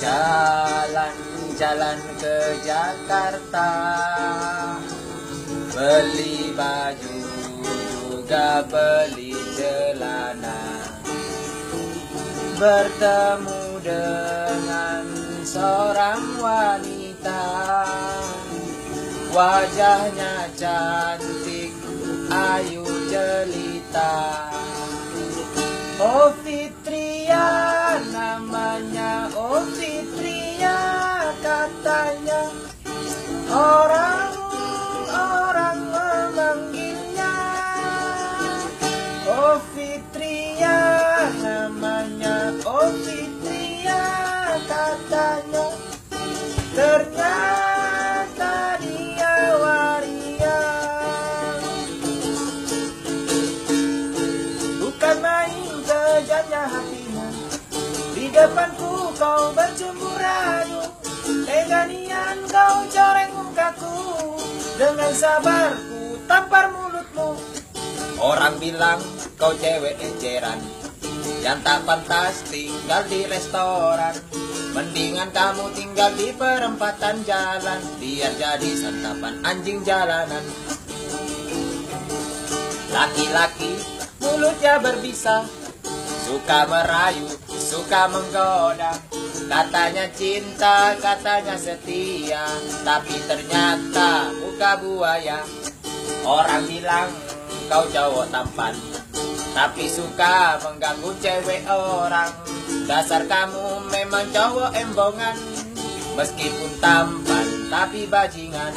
Jalan-jalan ke Jakarta, beli baju juga beli celana, bertemu dengan seorang wanita, wajahnya cantik, ayu jelita. Oh Fitria namanya, oh Fitria katanya, orang-orang memanggilnya. Oh Fitria namanya, oh Fitria katanya, ternyata dia waria. Bukan main kejamnya hatimu, di depanku kau bercemburu rayu, teganian kau coreng mukaku, dengan sabarku tampar mulutmu. Orang bilang kau cewek eceran, yang tak pantas tinggal di restoran. Mendingan kamu tinggal di perempatan jalan, biar jadi santapan anjing jalanan. Laki-laki mulutnya berbisa, suka merayu, suka menggoda. Katanya cinta, katanya setia, tapi ternyata muka buaya. Orang bilang kau cowok tampan, tapi suka mengganggu cewek orang. Dasar kamu memang cowok embongan, meskipun tampan tapi bajingan.